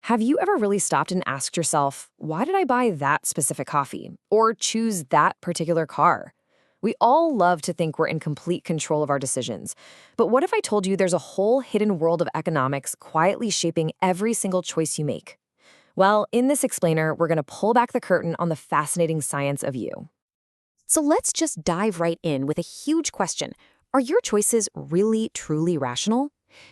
Have you ever really stopped and asked yourself, why did I buy that specific coffee or choose that particular car? We all love to think we're in complete control of our decisions. But what if I told you there's a whole hidden world of economics quietly shaping every single choice you make? Well, in this explainer, we're going to pull back the curtain on the fascinating science of you. So let's just dive right in with a huge question. Are your choices really, truly rational?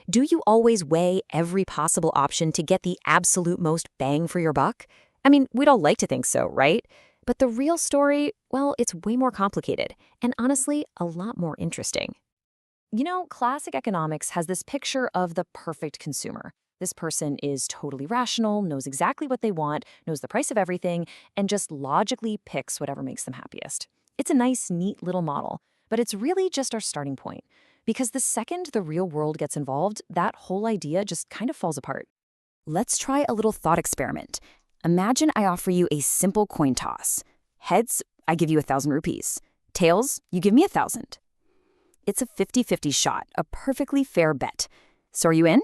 Do you always weigh every possible option to get the absolute most bang for your buck? I mean, we'd all like to think so, right? But the real story, well, it's way more complicated and honestly, a lot more interesting. You know, classic economics has this picture of the perfect consumer. This person is totally rational, knows exactly what they want, knows the price of everything, and just logically picks whatever makes them happiest. It's a nice, neat little model, but it's really just our starting point. Because the second the real world gets involved, that whole idea just kind of falls apart. Let's try a little thought experiment. Imagine I offer you a simple coin toss. Heads, I give you 1,000 rupees. Tails, you give me 1,000. It's a 50-50 shot, a perfectly fair bet. So are you in?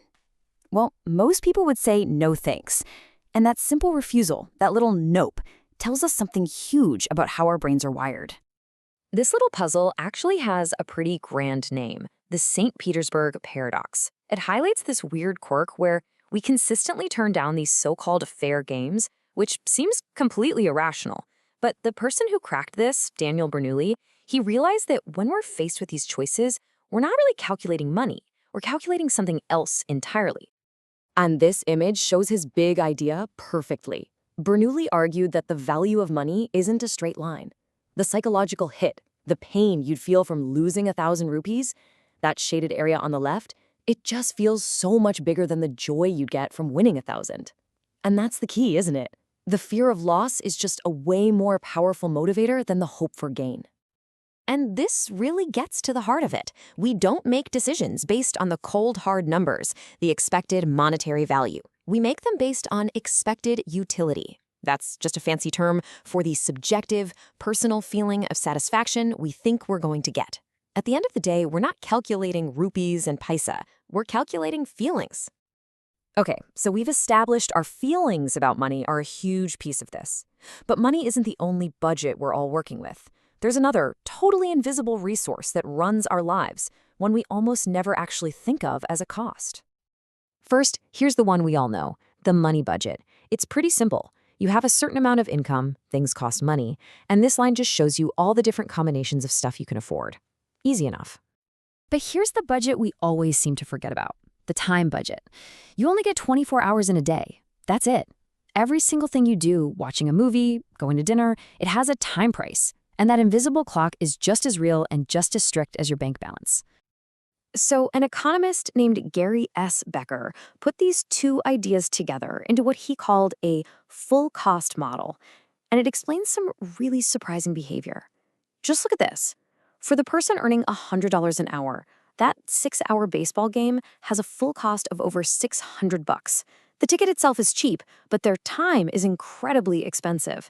Well, most people would say no thanks. And that simple refusal, that little nope, tells us something huge about how our brains are wired. This little puzzle actually has a pretty grand name, the St. Petersburg paradox. It highlights this weird quirk where we consistently turn down these so-called fair games, which seems completely irrational. But the person who cracked this, Daniel Bernoulli, he realized that when we're faced with these choices, we're not really calculating money. We're calculating something else entirely. And this image shows his big idea perfectly. Bernoulli argued that the value of money isn't a straight line. The psychological hit, the pain you'd feel from losing 1,000 rupees, that shaded area on the left, it just feels so much bigger than the joy you'd get from winning 1,000. And that's the key, isn't it? The fear of loss is just a way more powerful motivator than the hope for gain. And this really gets to the heart of it. We don't make decisions based on the cold, hard numbers, the expected monetary value. We make them based on expected utility. That's just a fancy term for the subjective, personal feeling of satisfaction we think we're going to get. At the end of the day, we're not calculating rupees and paisa. We're calculating feelings. Okay, so we've established our feelings about money are a huge piece of this. But money isn't the only budget we're all working with. There's another, totally invisible resource that runs our lives, one we almost never actually think of as a cost. First, here's the one we all know, the money budget. It's pretty simple. You have a certain amount of income, things cost money, and this line just shows you all the different combinations of stuff you can afford. Easy enough. But here's the budget we always seem to forget about, the time budget. You only get 24 hours in a day. That's it. Every single thing you do, watching a movie, going to dinner, it has a time price. And that invisible clock is just as real and just as strict as your bank balance. So an economist named Gary S. Becker put these two ideas together into what he called a full cost model, and it explains some really surprising behavior. Just look at this. For the person earning $100 an hour, that 6-hour baseball game has a full cost of over $600. The ticket itself is cheap, but their time is incredibly expensive.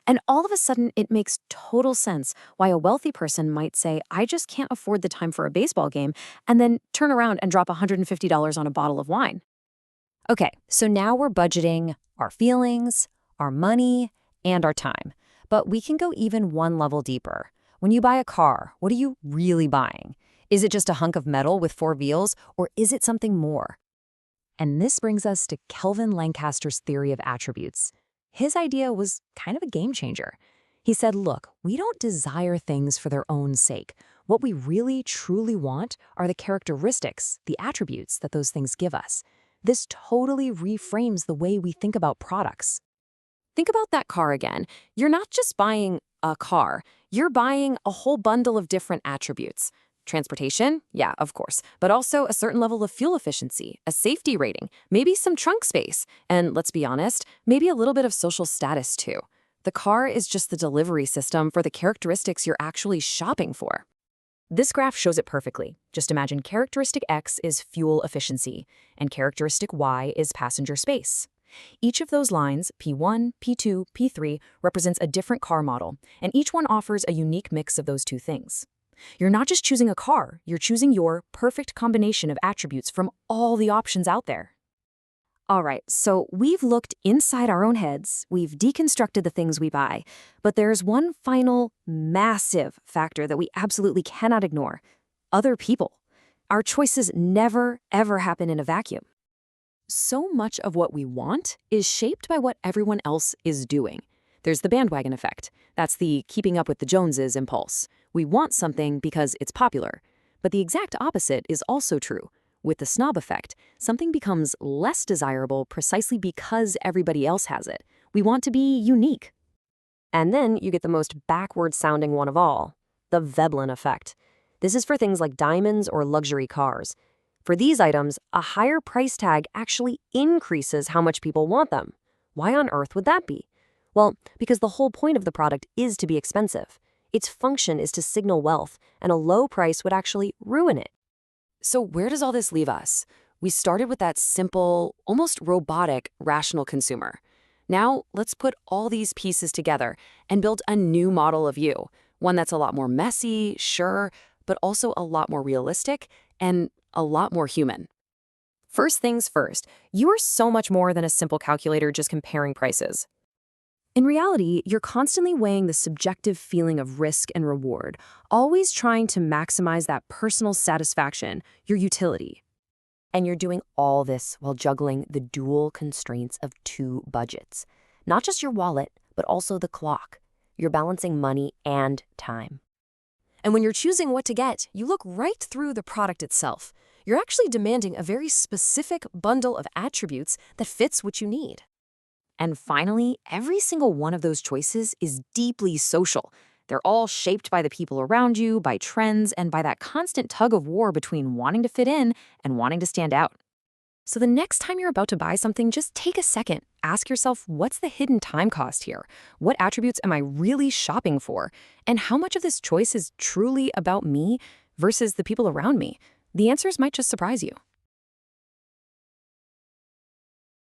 And all of a sudden, it makes total sense why a wealthy person might say, I just can't afford the time for a baseball game, and then turn around and drop $150 on a bottle of wine. Okay, so now we're budgeting our feelings, our money, and our time. But we can go even one level deeper. When you buy a car, what are you really buying? Is it just a hunk of metal with 4 wheels, or is it something more? And this brings us to Kelvin Lancaster's theory of attributes. His idea was kind of a game changer. He said, look, we don't desire things for their own sake. What we really, truly want are the characteristics, the attributes that those things give us. This totally reframes the way we think about products. Think about that car again. You're not just buying a car. You're buying a whole bundle of different attributes. Transportation? Yeah, of course. But also a certain level of fuel efficiency, a safety rating, maybe some trunk space, and let's be honest, maybe a little bit of social status too. The car is just the delivery system for the characteristics you're actually shopping for. This graph shows it perfectly. Just imagine characteristic X is fuel efficiency, and characteristic Y is passenger space. Each of those lines, P1, P2, P3, represents a different car model, and each one offers a unique mix of those two things. You're not just choosing a car, you're choosing your perfect combination of attributes from all the options out there. All right, so we've looked inside our own heads, we've deconstructed the things we buy, but there's one final massive factor that we absolutely cannot ignore: other people. Our choices never, ever happen in a vacuum. So much of what we want is shaped by what everyone else is doing. There's the bandwagon effect. That's the keeping up with the Joneses impulse. We want something because it's popular. But the exact opposite is also true. With the snob effect, something becomes less desirable precisely because everybody else has it. We want to be unique. And then you get the most backward-sounding one of all, the Veblen effect. This is for things like diamonds or luxury cars. For these items, a higher price tag actually increases how much people want them. Why on earth would that be? Well, because the whole point of the product is to be expensive. Its function is to signal wealth, and a low price would actually ruin it. So where does all this leave us? We started with that simple, almost robotic, rational consumer. Now, let's put all these pieces together and build a new model of you, one that's a lot more messy, sure, but also a lot more realistic and a lot more human. First things first, you are so much more than a simple calculator just comparing prices. In reality, you're constantly weighing the subjective feeling of risk and reward, always trying to maximize that personal satisfaction, your utility. And you're doing all this while juggling the dual constraints of two budgets. Not just your wallet, but also the clock. You're balancing money and time. And when you're choosing what to get, you look right through the product itself. You're actually demanding a very specific bundle of attributes that fits what you need. And finally, every single one of those choices is deeply social. They're all shaped by the people around you, by trends, and by that constant tug of war between wanting to fit in and wanting to stand out. So the next time you're about to buy something, just take a second. Ask yourself, what's the hidden time cost here? What attributes am I really shopping for? And how much of this choice is truly about me versus the people around me? The answers might just surprise you.